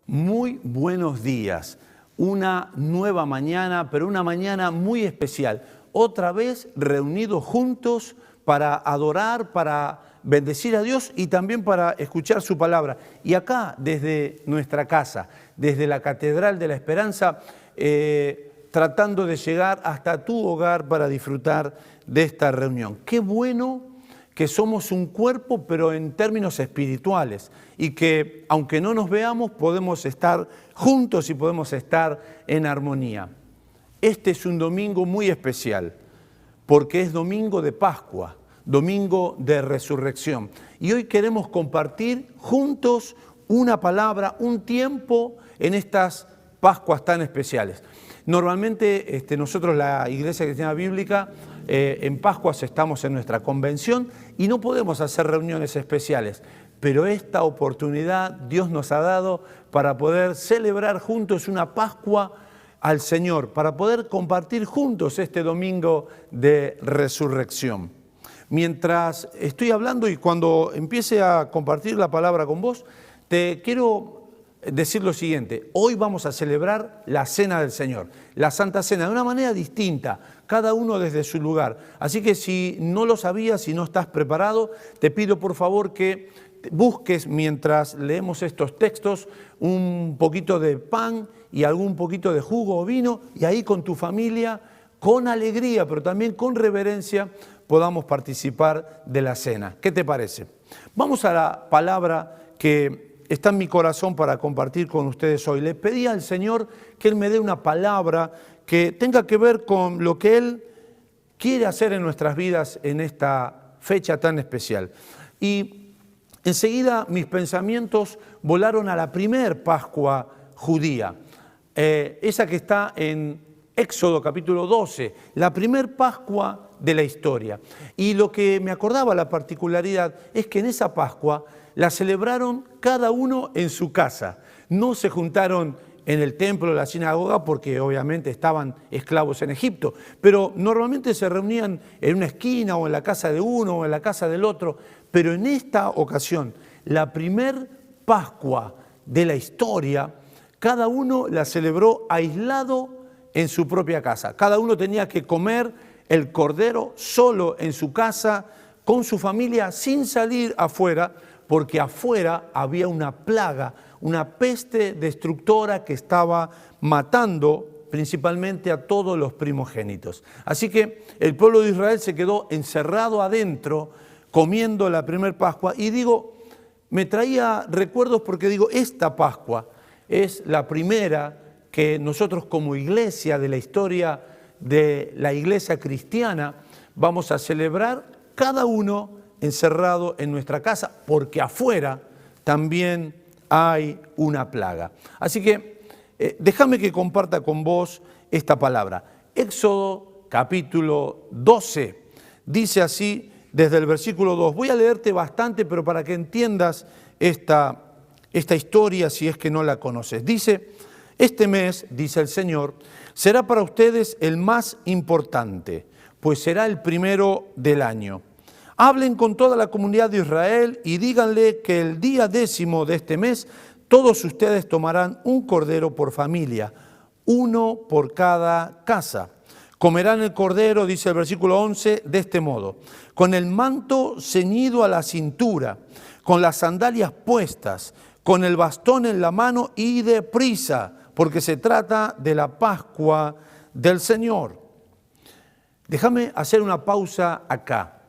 Muy buenos días, una nueva mañana, pero una mañana muy especial. Otra vez reunidos juntos para adorar, para bendecir a Dios y también para escuchar su palabra. Y acá, desde nuestra casa, desde la Catedral de la Esperanza, tratando de llegar hasta tu hogar para disfrutar de esta reunión. Qué bueno que somos un cuerpo, pero en términos espirituales, y que aunque no nos veamos, podemos estar juntos y podemos estar en armonía. Este es un domingo muy especial, porque es domingo de Pascua, domingo de resurrección. Y hoy queremos compartir juntos una palabra, un tiempo en estas Pascuas tan especiales. Normalmente nosotros, la Iglesia Cristiana Bíblica, en Pascuas estamos en nuestra convención y no podemos hacer reuniones especiales, pero esta oportunidad Dios nos ha dado para poder celebrar juntos una Pascua al Señor, para poder compartir juntos este domingo de resurrección. Mientras estoy hablando y cuando empiece a compartir la palabra con vos, te quiero decir lo siguiente: hoy vamos a celebrar la Cena del Señor, la Santa Cena, de una manera distinta, cada uno desde su lugar. Así que si no lo sabías, si no estás preparado, te pido por favor que busques, mientras leemos estos textos, un poquito de pan y algún poquito de jugo o vino, y ahí con tu familia, con alegría, pero también con reverencia, podamos participar de la cena. ¿Qué te parece? Vamos a la palabra que está en mi corazón para compartir con ustedes hoy. Le pedí al Señor que Él me dé una palabra que tenga que ver con lo que Él quiere hacer en nuestras vidas en esta fecha tan especial. Y enseguida mis pensamientos volaron a la primer Pascua judía, esa que está en Éxodo capítulo 12, la primer Pascua de la historia. Y lo que me acordaba, la particularidad, es que en esa Pascua la celebraron cada uno en su casa. No se juntaron en el templo de la sinagoga porque obviamente estaban esclavos en Egipto, pero normalmente se reunían en una esquina o en la casa de uno o en la casa del otro. Pero en esta ocasión, la primer Pascua de la historia, cada uno la celebró aislado en su propia casa. Cada uno tenía que comer el cordero solo en su casa, con su familia, sin salir afuera, porque afuera había una plaga, una peste destructora que estaba matando principalmente a todos los primogénitos. Así que el pueblo de Israel se quedó encerrado adentro, comiendo la primer Pascua. Y digo, me traía recuerdos porque digo, esta Pascua es la primera que nosotros como iglesia de la historia de la iglesia cristiana vamos a celebrar cada uno encerrado en nuestra casa, porque afuera también hay una plaga. Así que déjame que comparta con vos esta palabra. Éxodo capítulo 12 dice así desde el versículo 2. Voy a leerte bastante, pero para que entiendas esta historia si es que no la conoces. Dice: este mes, dice el Señor, será para ustedes el más importante, pues será el primero del año. Hablen con toda la comunidad de Israel y díganle que el día 10 de este mes todos ustedes tomarán un cordero por familia, uno por cada casa. Comerán el cordero, dice el versículo 11, de este modo: con el manto ceñido a la cintura, con las sandalias puestas, con el bastón en la mano y deprisa, porque se trata de la Pascua del Señor. Déjame hacer una pausa acá.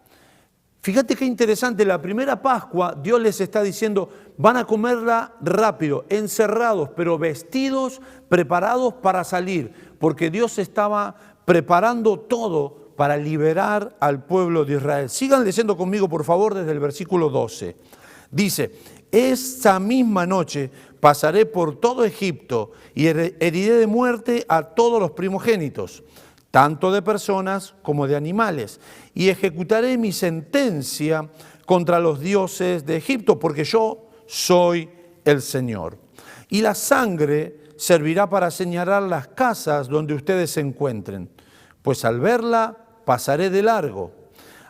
Fíjate qué interesante, la primera Pascua Dios les está diciendo, van a comerla rápido, encerrados, pero vestidos, preparados para salir, porque Dios estaba preparando todo para liberar al pueblo de Israel. Sigan leyendo conmigo, por favor, desde el versículo 12. Dice: esa misma noche pasaré por todo Egipto y heriré de muerte a todos los primogénitos, tanto de personas como de animales, y ejecutaré mi sentencia contra los dioses de Egipto, porque yo soy el Señor. Y la sangre servirá para señalar las casas donde ustedes se encuentren, pues al verla pasaré de largo.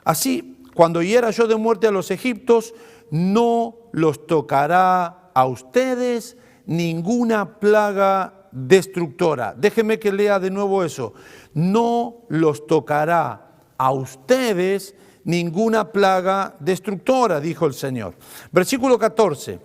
Así, cuando hiera yo de muerte a los egipcios, no los tocará a ustedes ninguna plaga destructora. Déjeme que lea de nuevo eso. No los tocará a ustedes ninguna plaga destructora, dijo el Señor. Versículo 14.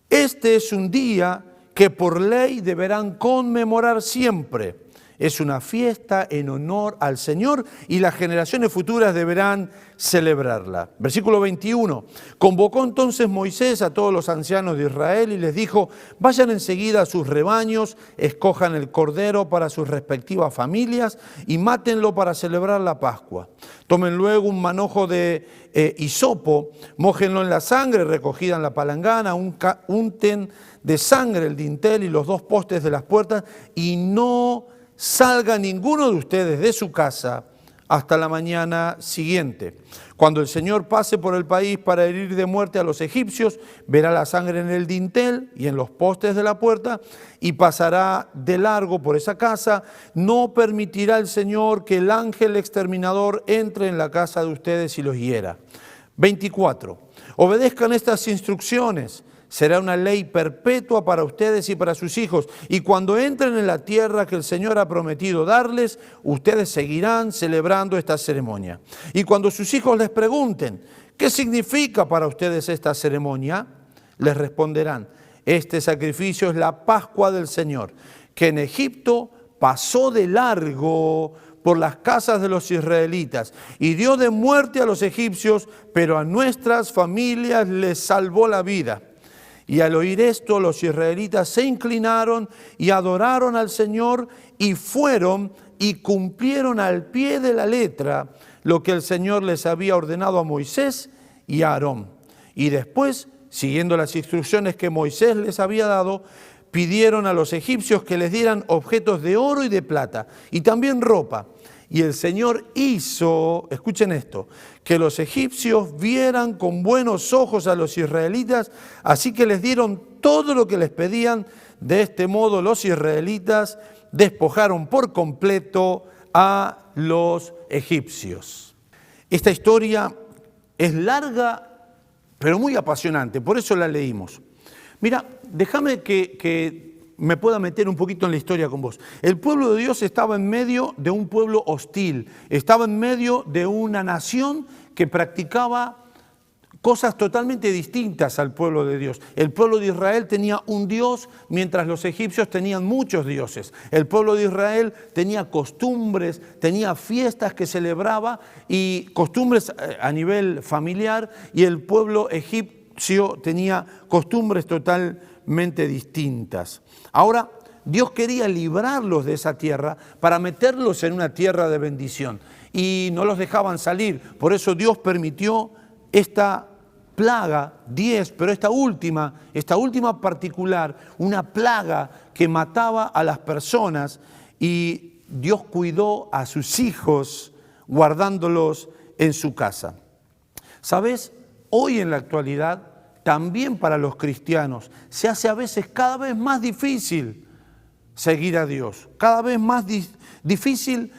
Este es un día que por ley deberán conmemorar siempre. Es una fiesta en honor al Señor y las generaciones futuras deberán celebrarla. Versículo 21. Convocó entonces Moisés a todos los ancianos de Israel y les dijo: vayan enseguida a sus rebaños, escojan el cordero para sus respectivas familias y mátenlo para celebrar la Pascua. Tomen luego un manojo de hisopo, mójenlo en la sangre recogida en la palangana, unten de sangre el dintel y los dos postes de las puertas y no salga ninguno de ustedes de su casa hasta la mañana siguiente. Cuando el Señor pase por el país para herir de muerte a los egipcios, verá la sangre en el dintel y en los postes de la puerta y pasará de largo por esa casa. No permitirá el Señor que el ángel exterminador entre en la casa de ustedes y los hiera. 24. Obedezcan estas instrucciones. Será una ley perpetua para ustedes y para sus hijos. Y cuando entren en la tierra que el Señor ha prometido darles, ustedes seguirán celebrando esta ceremonia. Y cuando sus hijos les pregunten, ¿qué significa para ustedes esta ceremonia?, les responderán: este sacrificio es la Pascua del Señor, que en Egipto pasó de largo por las casas de los israelitas y dio de muerte a los egipcios, pero a nuestras familias les salvó la vida. Y al oír esto, los israelitas se inclinaron y adoraron al Señor y fueron y cumplieron al pie de la letra lo que el Señor les había ordenado a Moisés y a Aarón. Y después, siguiendo las instrucciones que Moisés les había dado, pidieron a los egipcios que les dieran objetos de oro y de plata y también ropa. Y el Señor hizo, escuchen esto, que los egipcios vieran con buenos ojos a los israelitas, así que les dieron todo lo que les pedían. De este modo los israelitas despojaron por completo a los egipcios. Esta historia es larga, pero muy apasionante, por eso la leímos. Mira, déjame que me pueda meter un poquito en la historia con vos. El pueblo de Dios estaba en medio de un pueblo hostil, estaba en medio de una nación que practicaba cosas totalmente distintas al pueblo de Dios. El pueblo de Israel tenía un Dios, mientras los egipcios tenían muchos dioses. El pueblo de Israel tenía costumbres, tenía fiestas que celebraba y costumbres a nivel familiar, y el pueblo egipcio tenía costumbres totalmente distintas. Ahora, Dios quería librarlos de esa tierra para meterlos en una tierra de bendición y no los dejaban salir. Por eso Dios permitió esta plaga, 10, pero esta última particular, una plaga que mataba a las personas, y Dios cuidó a sus hijos guardándolos en su casa. ¿Sabes? Hoy en la actualidad, también para los cristianos, se hace a veces cada vez más difícil seguir a Dios, cada vez más difícil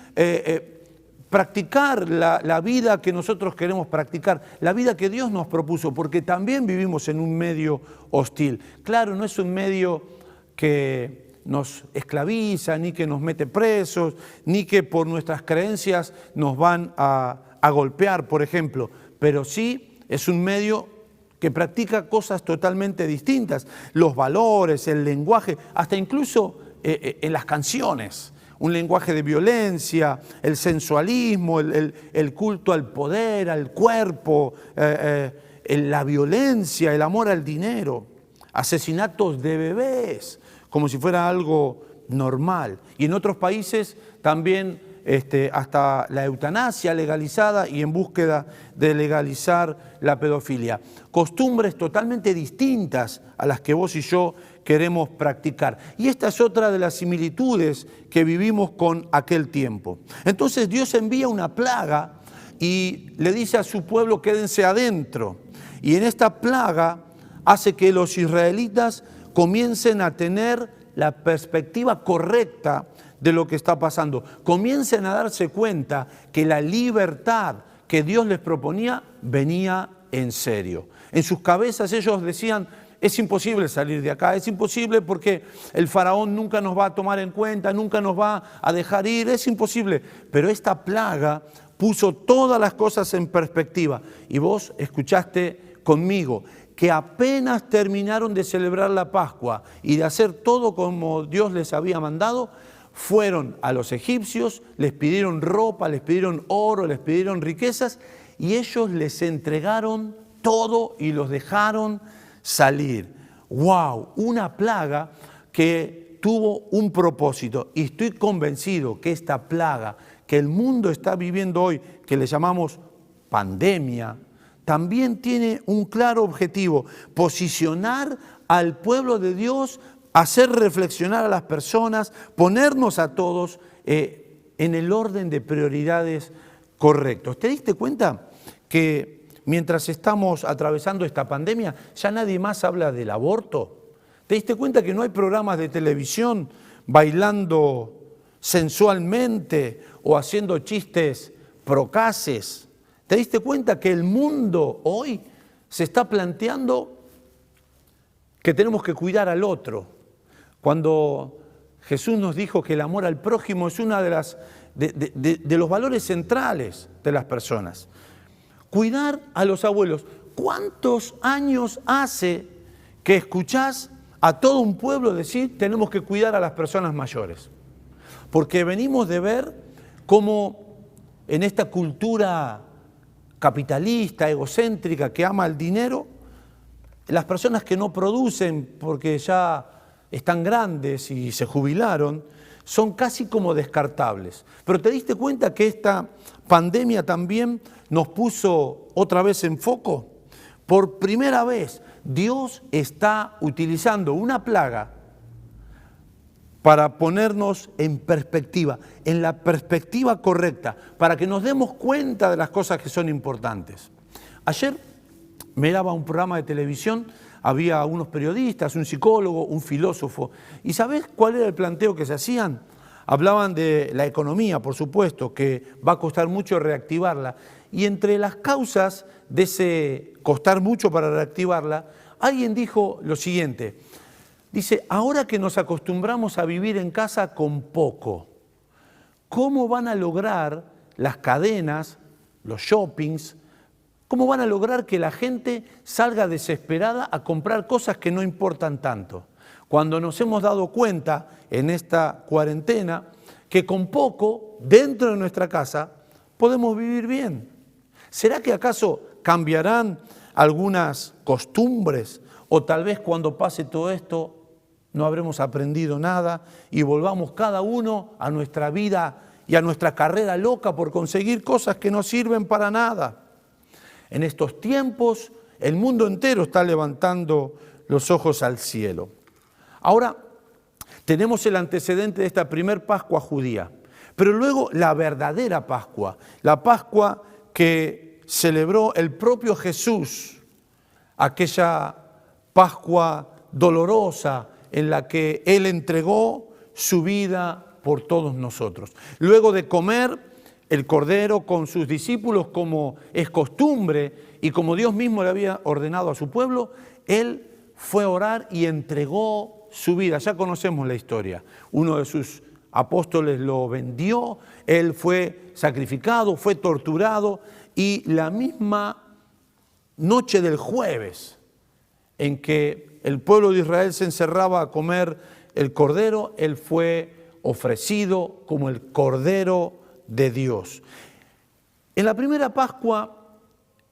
practicar la vida que nosotros queremos practicar, la vida que Dios nos propuso, porque también vivimos en un medio hostil. Claro, no es un medio que nos esclaviza, ni que nos mete presos, ni que por nuestras creencias nos van a golpear, por ejemplo, pero sí es un medio que practica cosas totalmente distintas, los valores, el lenguaje, hasta incluso en las canciones, un lenguaje de violencia, el sensualismo, el culto al poder, al cuerpo, la violencia, el amor al dinero, asesinatos de bebés, como si fuera algo normal. Y en otros países también hasta la eutanasia legalizada y en búsqueda de legalizar la pedofilia. Costumbres totalmente distintas a las que vos y yo queremos practicar. Y esta es otra de las similitudes que vivimos con aquel tiempo. Entonces Dios envía una plaga y le dice a su pueblo: quédense adentro. Y en esta plaga hace que los israelitas comiencen a tener la perspectiva correcta de lo que está pasando. Comiencen a darse cuenta que la libertad que Dios les proponía venía en serio. En sus cabezas ellos decían: es imposible salir de acá, es imposible porque el faraón nunca nos va a tomar en cuenta, nunca nos va a dejar ir, es imposible. Pero esta plaga puso todas las cosas en perspectiva. Y vos escuchaste conmigo que apenas terminaron de celebrar la Pascua y de hacer todo como Dios les había mandado, fueron a los egipcios, les pidieron ropa, les pidieron oro, les pidieron riquezas y ellos les entregaron todo y los dejaron salir. ¡Wow! Una plaga que tuvo un propósito y estoy convencido que esta plaga que el mundo está viviendo hoy, que le llamamos pandemia, también tiene un claro objetivo: posicionar al pueblo de Dios, hacer reflexionar a las personas, ponernos a todos en el orden de prioridades correctos. ¿Te diste cuenta que mientras estamos atravesando esta pandemia ya nadie más habla del aborto? ¿Te diste cuenta que no hay programas de televisión bailando sensualmente o haciendo chistes procaces? ¿Te diste cuenta que el mundo hoy se está planteando que tenemos que cuidar al otro? Cuando Jesús nos dijo que el amor al prójimo es uno de los valores centrales de las personas. Cuidar a los abuelos. ¿Cuántos años hace que escuchás a todo un pueblo decir tenemos que cuidar a las personas mayores? Porque venimos de ver cómo en esta cultura capitalista, egocéntrica, que ama el dinero, las personas que no producen porque ya están grandes y se jubilaron, son casi como descartables. Pero ¿te diste cuenta que esta pandemia también nos puso otra vez en foco? Por primera vez, Dios está utilizando una plaga para ponernos en perspectiva, en la perspectiva correcta, para que nos demos cuenta de las cosas que son importantes. Ayer miraba un programa de televisión, había unos periodistas, un psicólogo, un filósofo, y ¿sabés cuál era el planteo que se hacían? Hablaban de la economía, por supuesto, que va a costar mucho reactivarla, y entre las causas de ese costar mucho para reactivarla, alguien dijo lo siguiente. Dice, ahora que nos acostumbramos a vivir en casa con poco, ¿cómo van a lograr las cadenas, los shoppings, cómo van a lograr que la gente salga desesperada a comprar cosas que no importan tanto? Cuando nos hemos dado cuenta en esta cuarentena que con poco, dentro de nuestra casa, podemos vivir bien. ¿Será que acaso cambiarán algunas costumbres? O tal vez cuando pase todo esto no habremos aprendido nada y volvamos cada uno a nuestra vida y a nuestra carrera loca por conseguir cosas que no sirven para nada. En estos tiempos el mundo entero está levantando los ojos al cielo. Ahora tenemos el antecedente de esta primer Pascua judía, pero luego la verdadera Pascua, la Pascua que celebró el propio Jesús, aquella Pascua dolorosa en la que Él entregó su vida por todos nosotros. Luego de comer el cordero con sus discípulos como es costumbre y como Dios mismo le había ordenado a su pueblo, Él fue a orar y entregó su vida. Ya conocemos la historia. Uno de sus apóstoles lo vendió, Él fue sacrificado, fue torturado y la misma noche del jueves en que el pueblo de Israel se encerraba a comer el cordero, Él fue ofrecido como el Cordero de Dios. En la primera Pascua,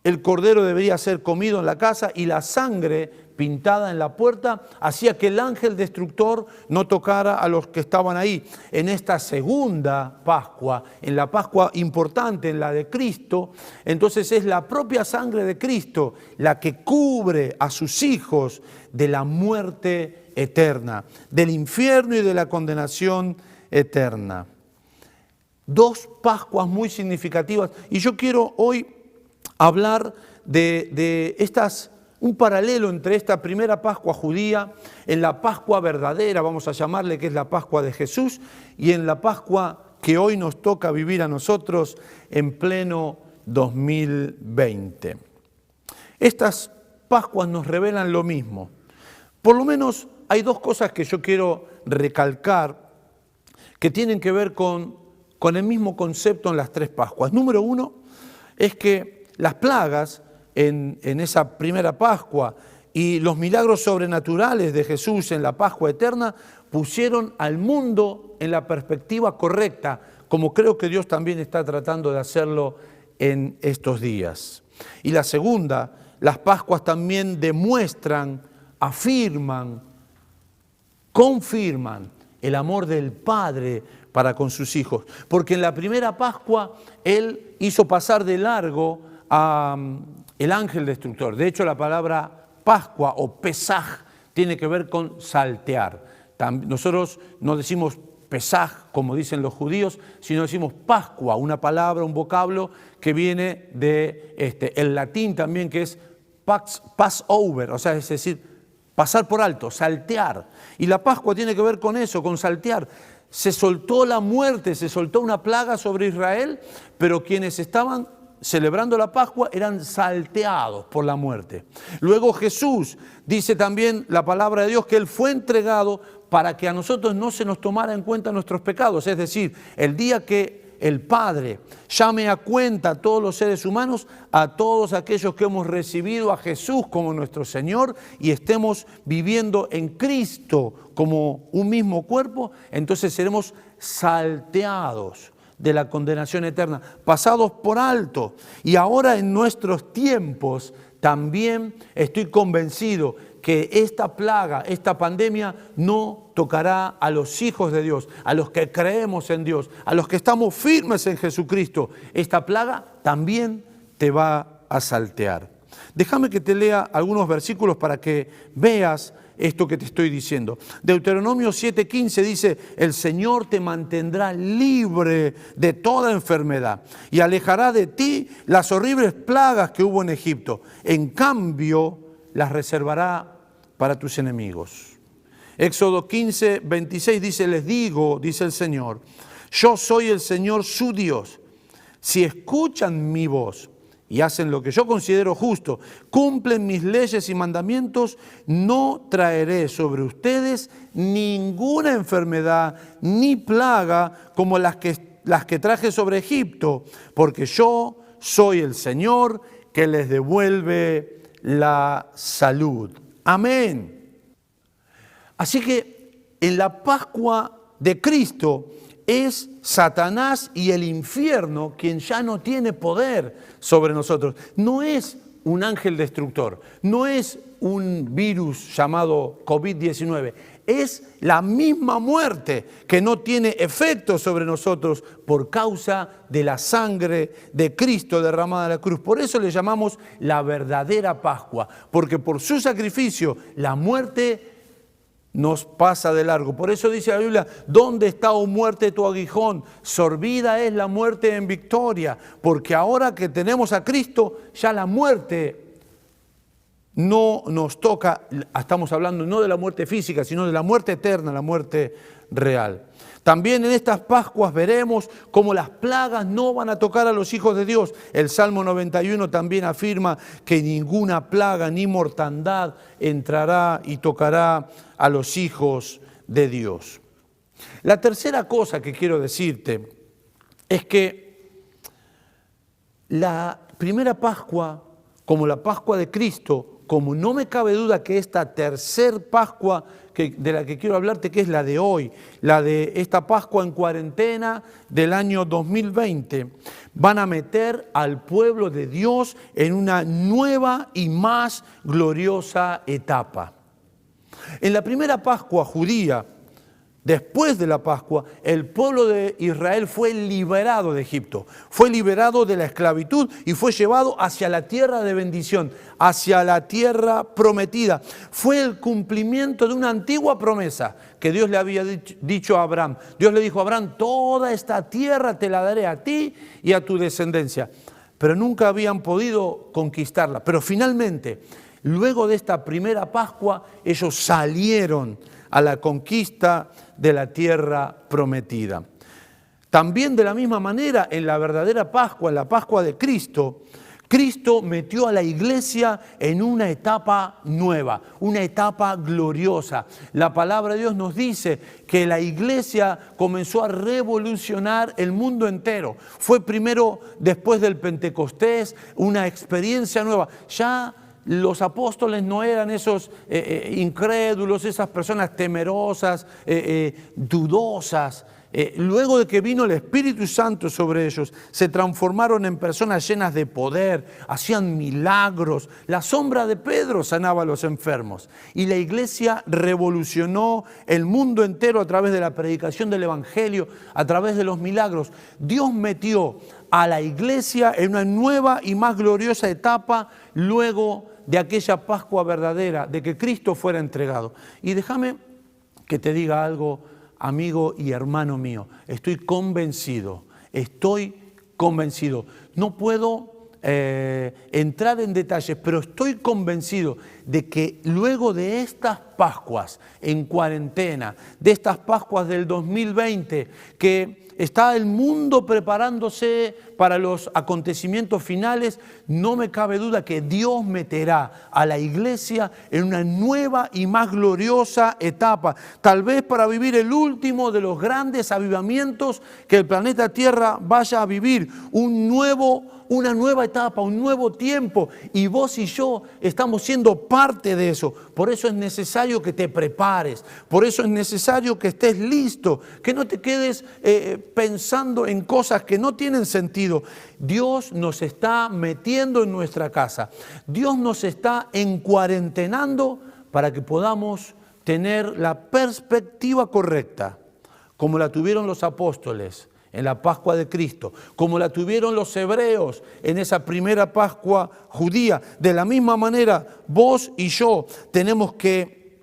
el cordero debería ser comido en la casa y la sangre pintada en la puerta hacía que el ángel destructor no tocara a los que estaban ahí. En esta segunda Pascua, en la Pascua importante, en la de Cristo, entonces es la propia sangre de Cristo la que cubre a sus hijos de la muerte eterna, del infierno y de la condenación eterna. Dos Pascuas muy significativas y yo quiero hoy hablar de un paralelo entre esta primera Pascua judía, en la Pascua verdadera, vamos a llamarle, que es la Pascua de Jesús, y en la Pascua que hoy nos toca vivir a nosotros en pleno 2020. Estas Pascuas nos revelan lo mismo. Por lo menos hay dos cosas que yo quiero recalcar que tienen que ver con el mismo concepto en las tres Pascuas. Número uno es que las plagas en esa primera Pascua y los milagros sobrenaturales de Jesús en la Pascua eterna pusieron al mundo en la perspectiva correcta, como creo que Dios también está tratando de hacerlo en estos días. Y la segunda, las Pascuas también demuestran, afirman, confirman el amor del Padre para con sus hijos. Porque en la primera Pascua Él hizo pasar de largo el ángel destructor. De hecho, la palabra Pascua o Pesaj tiene que ver con saltear. Nosotros no decimos Pesaj, como dicen los judíos, sino decimos Pascua, una palabra, un vocablo que viene de el latín también, que es Passover, o sea, es decir, pasar por alto, saltear. Y la Pascua tiene que ver con eso, con saltear. Se soltó la muerte, se soltó una plaga sobre Israel, pero quienes estaban celebrando la Pascua eran salteados por la muerte. Luego Jesús, dice también la palabra de Dios, que Él fue entregado para que a nosotros no se nos tomara en cuenta nuestros pecados. Es decir, el día que el Padre llame a cuenta a todos los seres humanos, a todos aquellos que hemos recibido a Jesús como nuestro Señor y estemos viviendo en Cristo como un mismo cuerpo, entonces seremos salteados de la condenación eterna, pasados por alto. Y ahora en nuestros tiempos también estoy convencido que esta plaga, esta pandemia no tocará a los hijos de Dios, a los que creemos en Dios, a los que estamos firmes en Jesucristo. Esta plaga también te va a saltear. Déjame que te lea algunos versículos para que veas esto que te estoy diciendo. Deuteronomio 7:15 dice: el Señor te mantendrá libre de toda enfermedad y alejará de ti las horribles plagas que hubo en Egipto. En cambio, las reservará para tus enemigos. Éxodo 15:26 dice: les digo, dice el Señor, yo soy el Señor su Dios. Si escuchan mi voz y hacen lo que yo considero justo, cumplen mis leyes y mandamientos, no traeré sobre ustedes ninguna enfermedad ni plaga como las que traje sobre Egipto, porque yo soy el Señor que les devuelve la salud. Amén. Así que en la Pascua de Cristo es Satanás y el infierno quien ya no tiene poder sobre nosotros. No es un ángel destructor, no es un virus llamado COVID-19, es la misma muerte que no efecto efecto sobre nosotros por causa de la sangre de Cristo derramada en la cruz. Por eso le llamamos la verdadera Pascua, porque por su sacrificio la muerte nos pasa de largo. Por eso dice la Biblia: ¿dónde está, oh muerte, tu aguijón? Sorbida es la muerte en victoria, porque ahora que tenemos a Cristo, ya la muerte no nos toca. Estamos hablando no de la muerte física, sino de la muerte eterna, la muerte real. También en estas Pascuas veremos cómo las plagas no van a tocar a los hijos de Dios. El Salmo 91 también afirma que ninguna plaga ni mortandad entrará y tocará a los hijos de Dios. La tercera cosa que quiero decirte es que la primera Pascua, como la Pascua de Cristo, como no me cabe duda que esta tercer Pascua de la que quiero hablarte, que es la de hoy, la de esta Pascua en cuarentena del año 2020, van a meter al pueblo de Dios en una nueva y más gloriosa etapa. En la primera Pascua judía, después de la Pascua, el pueblo de Israel fue liberado de Egipto, fue liberado de la esclavitud y fue llevado hacia la tierra de bendición, hacia la tierra prometida. Fue el cumplimiento de una antigua promesa que Dios le había dicho a Abraham. Dios le dijo a Abraham: toda esta tierra te la daré a ti y a tu descendencia. Pero nunca habían podido conquistarla. Pero finalmente, luego de esta primera Pascua, ellos salieron a la conquista de la tierra prometida. También de la misma manera, en la verdadera Pascua, en la Pascua de Cristo, Cristo metió a la iglesia en una etapa nueva, una etapa gloriosa. La palabra de Dios nos dice que la iglesia comenzó a revolucionar el mundo entero. Fue primero, después del Pentecostés, una experiencia nueva. Ya los apóstoles no eran esos incrédulos, esas personas temerosas, dudosas. Luego de que vino el Espíritu Santo sobre ellos, se transformaron en personas llenas de poder, hacían milagros. La sombra de Pedro sanaba a los enfermos. Y la iglesia revolucionó el mundo entero a través de la predicación del Evangelio, a través de los milagros. Dios metió a la iglesia en una nueva y más gloriosa etapa luego de aquella Pascua verdadera, de que Cristo fuera entregado. Y déjame que te diga algo, amigo y hermano mío, estoy convencido. No puedo entrar en detalles, pero estoy convencido de que luego de estas Pascuas en cuarentena, de estas Pascuas del 2020, que está el mundo preparándose para los acontecimientos finales, no me cabe duda que Dios meterá a la iglesia en una nueva y más gloriosa etapa, tal vez para vivir el último de los grandes avivamientos que el planeta Tierra vaya a vivir, una nueva etapa, un nuevo tiempo, y vos y yo estamos siendo parte de eso. Por eso es necesario que te prepares, por eso es necesario que estés listo, que no te quedes pensando en cosas que no tienen sentido. Dios nos está metiendo en nuestra casa, Dios nos está encuarentenando para que podamos tener la perspectiva correcta, como la tuvieron los apóstoles en la Pascua de Cristo, como la tuvieron los hebreos en esa primera Pascua judía. De la misma manera, vos y yo tenemos que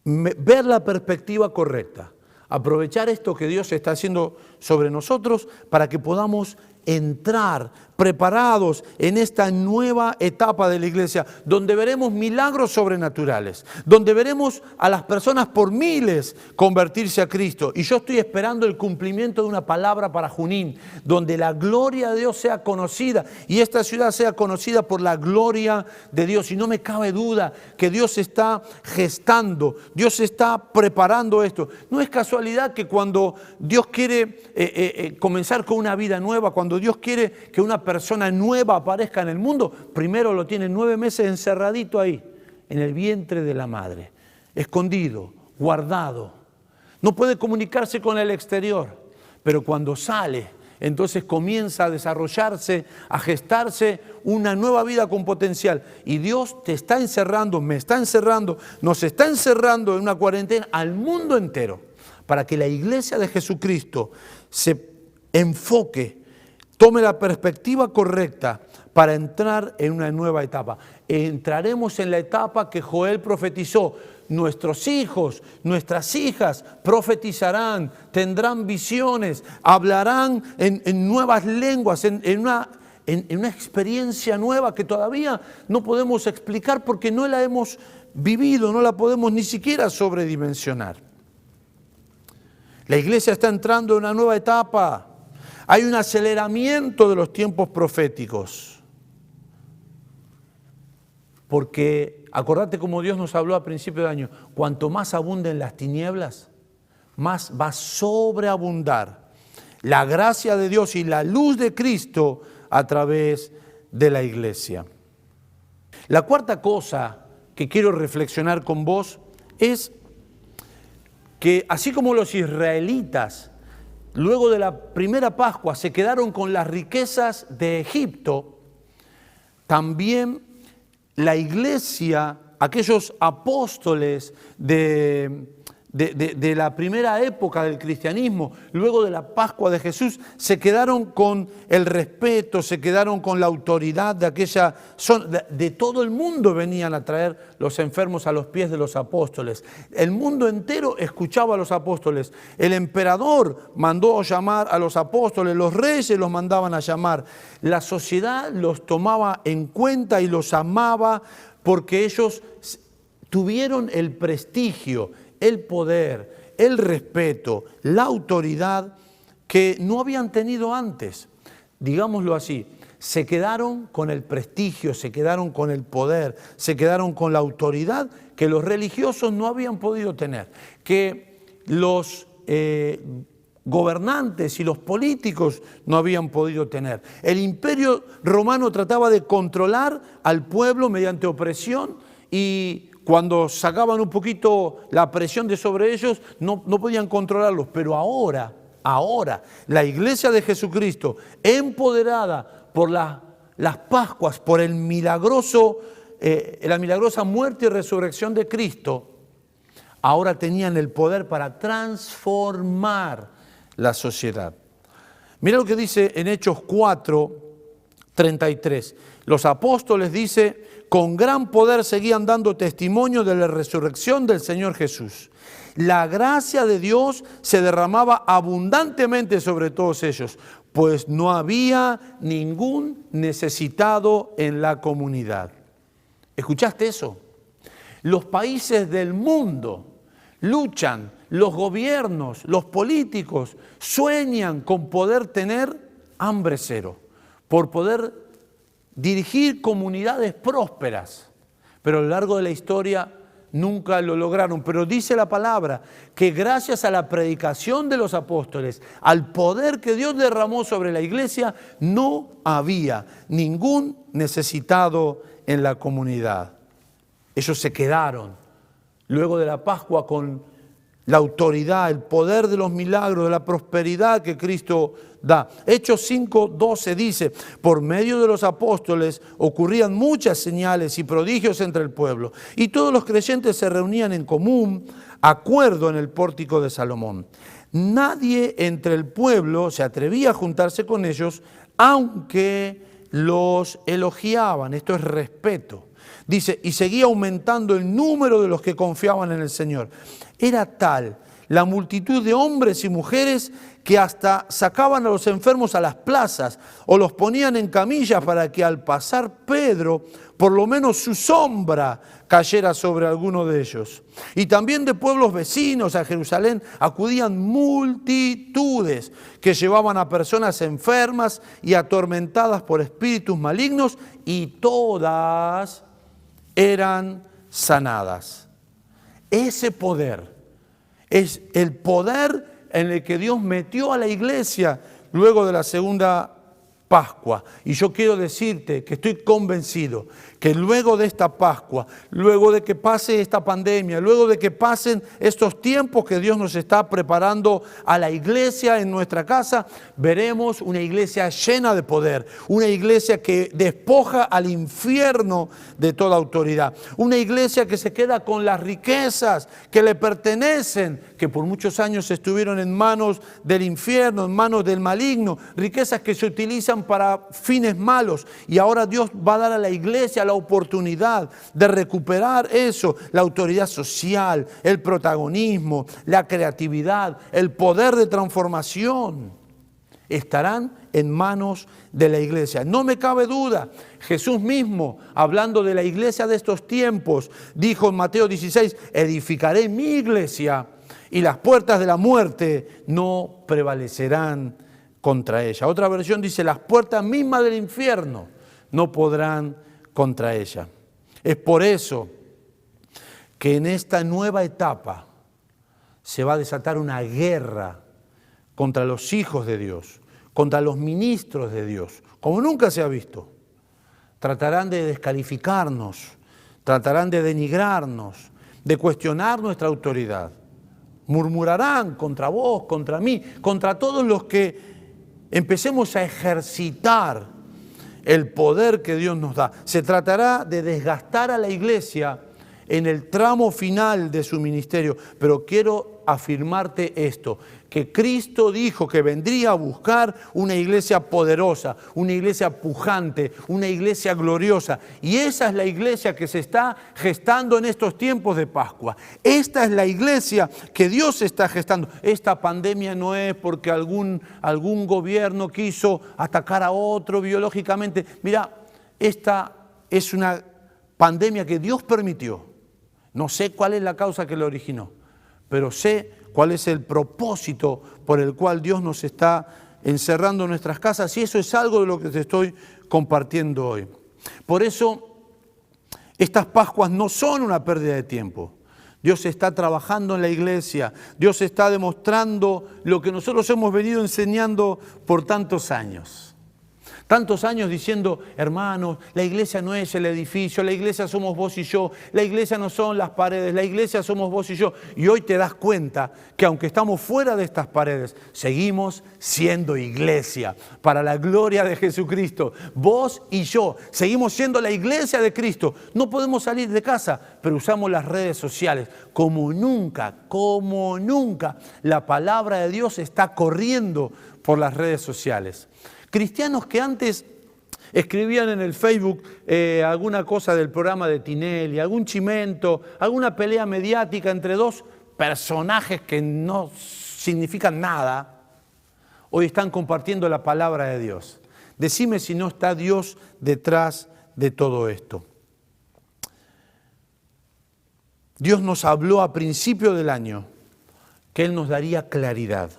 ver la perspectiva correcta, aprovechar esto que Dios está haciendo sobre nosotros para que podamos entrar preparados en esta nueva etapa de la iglesia, donde veremos milagros sobrenaturales, donde veremos a las personas por miles convertirse a Cristo. Y yo estoy esperando el cumplimiento de una palabra para Junín, donde la gloria de Dios sea conocida y esta ciudad sea conocida por la gloria de Dios. Y no me cabe duda que Dios está gestando, Dios está preparando esto. No es casualidad que cuando Dios quiere comenzar con una vida nueva, cuando Dios quiere que una persona nueva aparezca en el mundo, primero lo tiene 9 meses encerradito ahí, en el vientre de la madre, escondido, guardado. No puede comunicarse con el exterior, pero cuando sale, entonces comienza a desarrollarse, a gestarse una nueva vida con potencial. Y Dios te está encerrando, me está encerrando, nos está encerrando en una cuarentena al mundo entero, para que la iglesia de Jesucristo se enfoque, tome la perspectiva correcta para entrar en una nueva etapa. Entraremos en la etapa que Joel profetizó. Nuestros hijos, nuestras hijas profetizarán, tendrán visiones, hablarán en nuevas lenguas, en una experiencia nueva que todavía no podemos explicar porque no la hemos vivido, no la podemos ni siquiera sobredimensionar. La iglesia está entrando en una nueva etapa. Hay un aceleramiento de los tiempos proféticos. Porque acordate como Dios nos habló a principio de año, cuanto más abunden las tinieblas, más va a sobreabundar la gracia de Dios y la luz de Cristo a través de la iglesia. La cuarta cosa que quiero reflexionar con vos es que así como los israelitas luego de la primera Pascua se quedaron con las riquezas de Egipto, también la iglesia, aquellos apóstoles de la primera época del cristianismo, luego de la Pascua de Jesús, se quedaron con el respeto, se quedaron con la autoridad de aquella zona. De todo el mundo venían a traer los enfermos a los pies de los apóstoles. El mundo entero escuchaba a los apóstoles. El emperador mandó llamar a los apóstoles, los reyes los mandaban a llamar. La sociedad los tomaba en cuenta y los amaba porque ellos tuvieron el prestigio, el poder, el respeto, la autoridad que no habían tenido antes. Digámoslo así, se quedaron con el prestigio, se quedaron con el poder, se quedaron con la autoridad que los religiosos no habían podido tener, que los gobernantes y los políticos no habían podido tener. El imperio romano trataba de controlar al pueblo mediante opresión, y cuando sacaban un poquito la presión de sobre ellos no podían controlarlos. Pero ahora la iglesia de Jesucristo, empoderada por las Pascuas, por la milagrosa muerte y resurrección de Cristo, ahora tenían el poder para transformar la sociedad. Mira lo que dice en Hechos 4:33. Los apóstoles, dice, con gran poder seguían dando testimonio de la resurrección del Señor Jesús. La gracia de Dios se derramaba abundantemente sobre todos ellos, pues no había ningún necesitado en la comunidad. ¿Escuchaste eso? Los países del mundo luchan, los gobiernos, los políticos sueñan con poder tener hambre cero, por poder dirigir comunidades prósperas, pero a lo largo de la historia nunca lo lograron. Pero dice la palabra que gracias a la predicación de los apóstoles, al poder que Dios derramó sobre la iglesia, no había ningún necesitado en la comunidad. Ellos se quedaron luego de la Pascua con la autoridad, el poder de los milagros, de la prosperidad que Cristo da. Hechos 5:12 dice: por medio de los apóstoles ocurrían muchas señales y prodigios entre el pueblo, y todos los creyentes se reunían en común acuerdo en el pórtico de Salomón. Nadie entre el pueblo se atrevía a juntarse con ellos, aunque los elogiaban. Esto es respeto. Dice, y seguía aumentando el número de los que confiaban en el Señor. Era tal la multitud de hombres y mujeres que hasta sacaban a los enfermos a las plazas o los ponían en camillas para que al pasar Pedro, por lo menos su sombra cayera sobre alguno de ellos. Y también de pueblos vecinos a Jerusalén acudían multitudes que llevaban a personas enfermas y atormentadas por espíritus malignos, y todas eran sanadas. Ese poder es el poder en el que Dios metió a la iglesia luego de la segunda Pascua. Y yo quiero decirte que estoy convencido que luego de esta Pascua, luego de que pase esta pandemia, luego de que pasen estos tiempos que Dios nos está preparando a la iglesia en nuestra casa, veremos una iglesia llena de poder, una iglesia que despoja al infierno de toda autoridad, una iglesia que se queda con las riquezas que le pertenecen, que por muchos años estuvieron en manos del infierno, en manos del maligno, riquezas que se utilizan para fines malos, y ahora Dios va a dar a la iglesia la oportunidad de recuperar eso, la autoridad social, el protagonismo, la creatividad, el poder de transformación. Estarán en manos de la iglesia. No me cabe duda, Jesús mismo, hablando de la iglesia de estos tiempos, dijo en Mateo 16, edificaré mi iglesia y las puertas de la muerte no prevalecerán contra ella. Otra versión dice, las puertas mismas del infierno no podrán contra ella. Es por eso que en esta nueva etapa se va a desatar una guerra contra los hijos de Dios, contra los ministros de Dios, como nunca se ha visto. Tratarán de descalificarnos, tratarán de denigrarnos, de cuestionar nuestra autoridad. Murmurarán contra vos, contra mí, contra todos los que empecemos a ejercitar el poder que Dios nos da. Se tratará de desgastar a la iglesia en el tramo final de su ministerio. Pero quiero afirmarte esto, que Cristo dijo que vendría a buscar una iglesia poderosa, una iglesia pujante, una iglesia gloriosa. Y esa es la iglesia que se está gestando en estos tiempos de Pascua. Esta es la iglesia que Dios está gestando. Esta pandemia no es porque algún gobierno quiso atacar a otro biológicamente. Mira, esta es una pandemia que Dios permitió. No sé cuál es la causa que la originó, pero sé cuál es el propósito por el cual Dios nos está encerrando nuestras casas, y eso es algo de lo que te estoy compartiendo hoy. Por eso, estas Pascuas no son una pérdida de tiempo. Dios está trabajando en la iglesia. Dios está demostrando lo que nosotros hemos venido enseñando por tantos años. Tantos años diciendo, hermanos, la iglesia no es el edificio, la iglesia somos vos y yo, la iglesia no son las paredes, la iglesia somos vos y yo. Y hoy te das cuenta que aunque estamos fuera de estas paredes, seguimos siendo iglesia para la gloria de Jesucristo. Vos y yo seguimos siendo la iglesia de Cristo. No podemos salir de casa, pero usamos las redes sociales. Como nunca, la palabra de Dios está corriendo por las redes sociales. Cristianos que antes escribían en el Facebook alguna cosa del programa de Tinelli, algún chimento, alguna pelea mediática entre dos personajes que no significan nada, hoy están compartiendo la palabra de Dios. Decime si no está Dios detrás de todo esto. Dios nos habló a principio del año que Él nos daría claridad.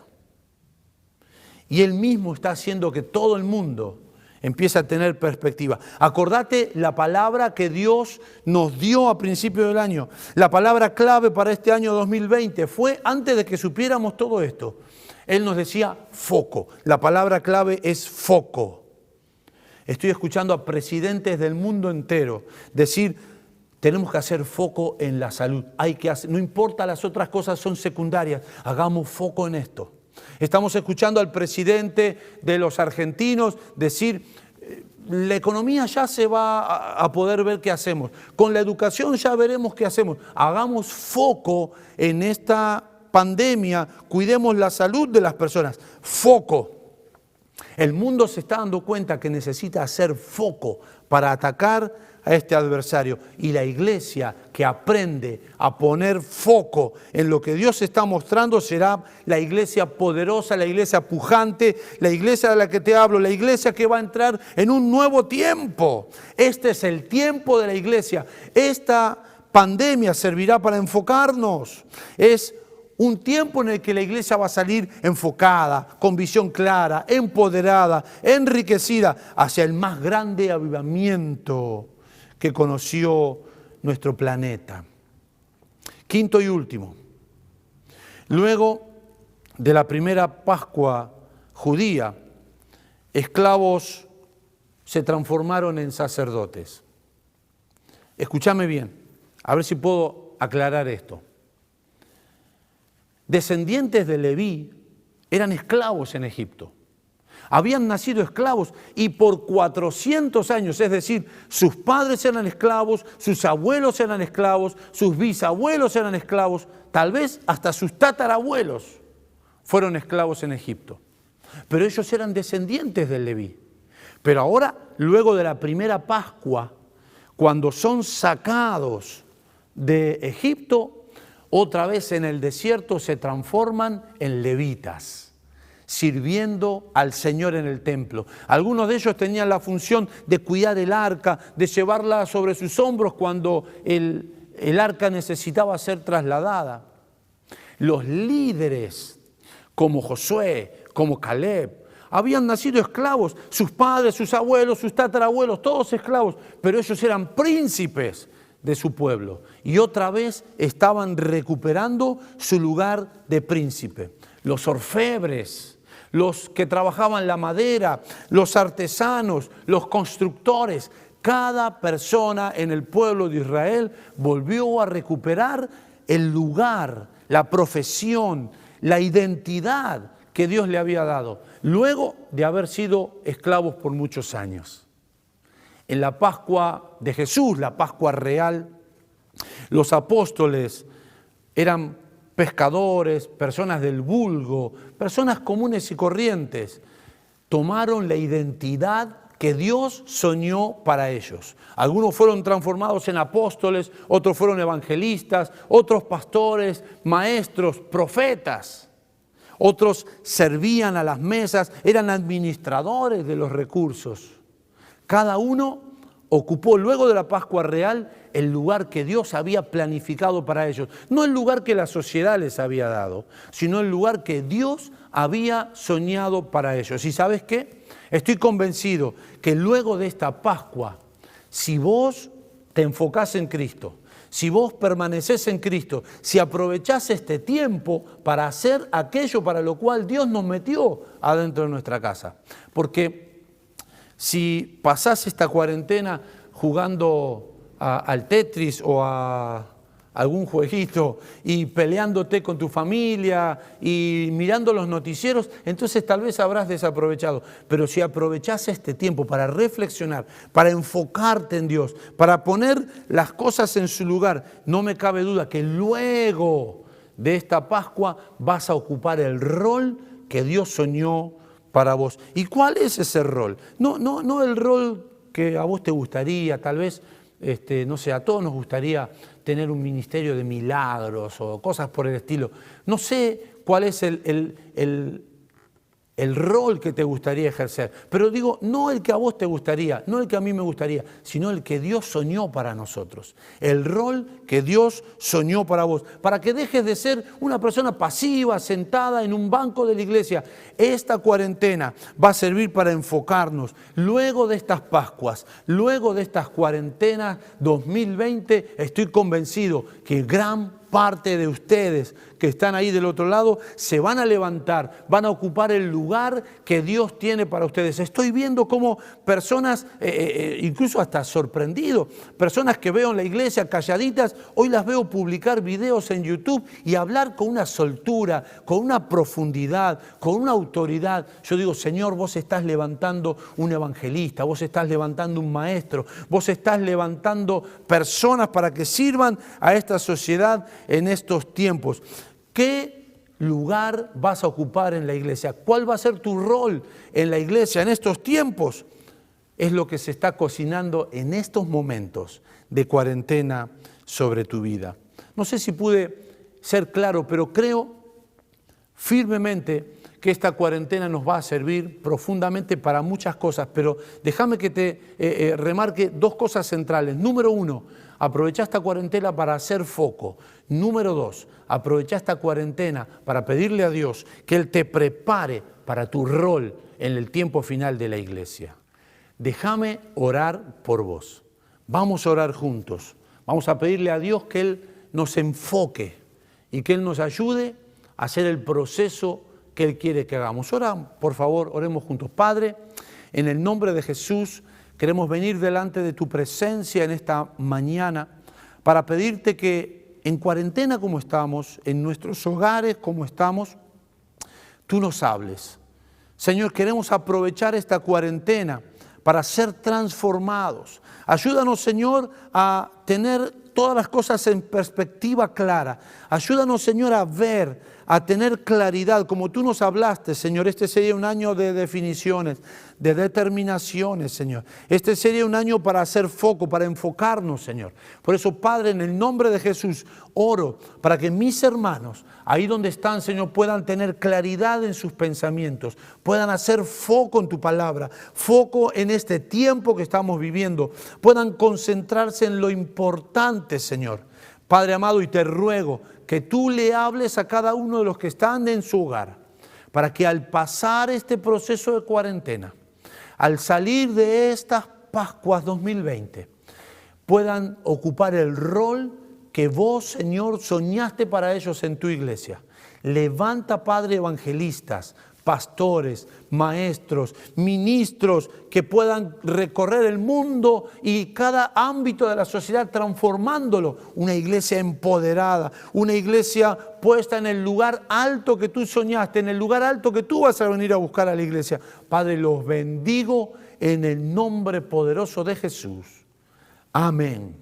Y Él mismo está haciendo que todo el mundo empiece a tener perspectiva. Acordate la palabra que Dios nos dio a principio del año. La palabra clave para este año 2020 fue antes de que supiéramos todo esto. Él nos decía foco. La palabra clave es foco. Estoy escuchando a presidentes del mundo entero decir, tenemos que hacer foco en la salud. No importa, las otras cosas son secundarias. Hagamos foco en esto. Estamos escuchando al presidente de los argentinos decir, la economía ya se va a poder ver qué hacemos. Con la educación ya veremos qué hacemos. Hagamos foco en esta pandemia, cuidemos la salud de las personas. Foco. El mundo se está dando cuenta que necesita hacer foco para atacar a este adversario. Y la iglesia que aprende a poner foco en lo que Dios está mostrando será la iglesia poderosa, la iglesia pujante, la iglesia de la que te hablo, la iglesia que va a entrar en un nuevo tiempo. Este es el tiempo de la iglesia. Esta pandemia servirá para enfocarnos. Es un tiempo en el que la iglesia va a salir enfocada, con visión clara, empoderada, enriquecida hacia el más grande avivamiento que conoció nuestro planeta. Quinto y último. Luego de la primera Pascua judía, esclavos se transformaron en sacerdotes. Escúchame bien, a ver si puedo aclarar esto. Descendientes de Leví eran esclavos en Egipto. Habían nacido esclavos y por 400 años, es decir, sus padres eran esclavos, sus abuelos eran esclavos, sus bisabuelos eran esclavos, tal vez hasta sus tatarabuelos fueron esclavos en Egipto. Pero ellos eran descendientes de Leví. Pero ahora, luego de la primera Pascua, cuando son sacados de Egipto, otra vez en el desierto se transforman en levitas, sirviendo al Señor en el templo. Algunos de ellos tenían la función de cuidar el arca, de llevarla sobre sus hombros cuando el arca necesitaba ser trasladada. Los líderes, como Josué, como Caleb, habían nacido esclavos, sus padres, sus abuelos, sus tatarabuelos, todos esclavos, pero ellos eran príncipes de su pueblo y otra vez estaban recuperando su lugar de príncipe. Los orfebres, los que trabajaban la madera, los artesanos, los constructores, cada persona en el pueblo de Israel volvió a recuperar el lugar, la profesión, la identidad que Dios le había dado, luego de haber sido esclavos por muchos años. En la Pascua de Jesús, la Pascua real, los apóstoles eran pescadores, personas del vulgo, personas comunes y corrientes. Tomaron la identidad que Dios soñó para ellos. Algunos fueron transformados en apóstoles, otros fueron evangelistas, otros pastores, maestros, profetas. Otros servían a las mesas, eran administradores de los recursos. Cada uno ocupó luego de la Pascua real el lugar que Dios había planificado para ellos. No el lugar que la sociedad les había dado, sino el lugar que Dios había soñado para ellos. ¿Y sabes qué? Estoy convencido que luego de esta Pascua, si vos te enfocás en Cristo, si vos permanecés en Cristo, si aprovechás este tiempo para hacer aquello para lo cual Dios nos metió adentro de nuestra casa. Porque si pasás esta cuarentena jugando al Tetris o a algún jueguito y peleándote con tu familia y mirando los noticieros, entonces tal vez habrás desaprovechado. Pero si aprovechás este tiempo para reflexionar, para enfocarte en Dios, para poner las cosas en su lugar, no me cabe duda que luego de esta Pascua vas a ocupar el rol que Dios soñó para vos. ¿Y cuál es ese rol? No el rol que a vos te gustaría, tal vez, no sé, a todos nos gustaría tener un ministerio de milagros o cosas por el estilo. No sé cuál es el rol que te gustaría ejercer, pero digo, no el que a vos te gustaría, no el que a mí me gustaría, sino el que Dios soñó para nosotros. El rol que Dios soñó para vos, para que dejes de ser una persona pasiva, sentada en un banco de la iglesia. Esta cuarentena va a servir para enfocarnos. Luego de estas Pascuas, luego de estas cuarentenas 2020, estoy convencido que gran parte de ustedes que están ahí del otro lado se van a levantar, van a ocupar el lugar que Dios tiene para ustedes. Estoy viendo cómo personas, incluso hasta sorprendido, personas que veo en la iglesia calladitas, hoy las veo publicar videos en YouTube y hablar con una soltura, con una profundidad, con una autoridad. Yo digo, Señor, vos estás levantando un evangelista, vos estás levantando un maestro, vos estás levantando personas para que sirvan a esta sociedad en estos tiempos. ¿Qué lugar vas a ocupar en la iglesia? ¿Cuál va a ser tu rol en la iglesia en estos tiempos? Es lo que se está cocinando en estos momentos de cuarentena sobre tu vida. No sé si pude ser claro, pero creo firmemente que esta cuarentena nos va a servir profundamente para muchas cosas, pero déjame que te remarque dos cosas centrales. Número uno, aprovecha esta cuarentena para hacer foco. Número dos, aprovecha esta cuarentena para pedirle a Dios que Él te prepare para tu rol en el tiempo final de la iglesia. Déjame orar por vos. Vamos a orar juntos. Vamos a pedirle a Dios que Él nos enfoque y que Él nos ayude a hacer el proceso que Él quiere que hagamos. Ora, por favor, oremos juntos. Padre, en el nombre de Jesús, queremos venir delante de tu presencia en esta mañana para pedirte que en cuarentena como estamos, en nuestros hogares como estamos, tú nos hables. Señor, queremos aprovechar esta cuarentena para ser transformados. Ayúdanos, Señor, a tener todas las cosas en perspectiva clara. Ayúdanos, Señor, a ver, a tener claridad, como tú nos hablaste, Señor. Este sería un año de definiciones, de determinaciones, Señor. Este sería un año para hacer foco, para enfocarnos, Señor. Por eso, Padre, en el nombre de Jesús, oro para que mis hermanos, ahí donde están, Señor, puedan tener claridad en sus pensamientos, puedan hacer foco en tu palabra, foco en este tiempo que estamos viviendo, puedan concentrarse en lo importante, Señor. Padre amado, y te ruego que tú le hables a cada uno de los que están en su hogar, para que al pasar este proceso de cuarentena, al salir de estas Pascuas 2020, puedan ocupar el rol que vos, Señor, soñaste para ellos en tu iglesia. Levanta, Padre, evangelistas, pastores, maestros, ministros que puedan recorrer el mundo y cada ámbito de la sociedad transformándolo. Una iglesia empoderada, una iglesia puesta en el lugar alto que tú soñaste, en el lugar alto que tú vas a venir a buscar a la iglesia. Padre, los bendigo en el nombre poderoso de Jesús. Amén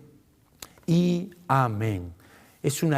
y amén. Es una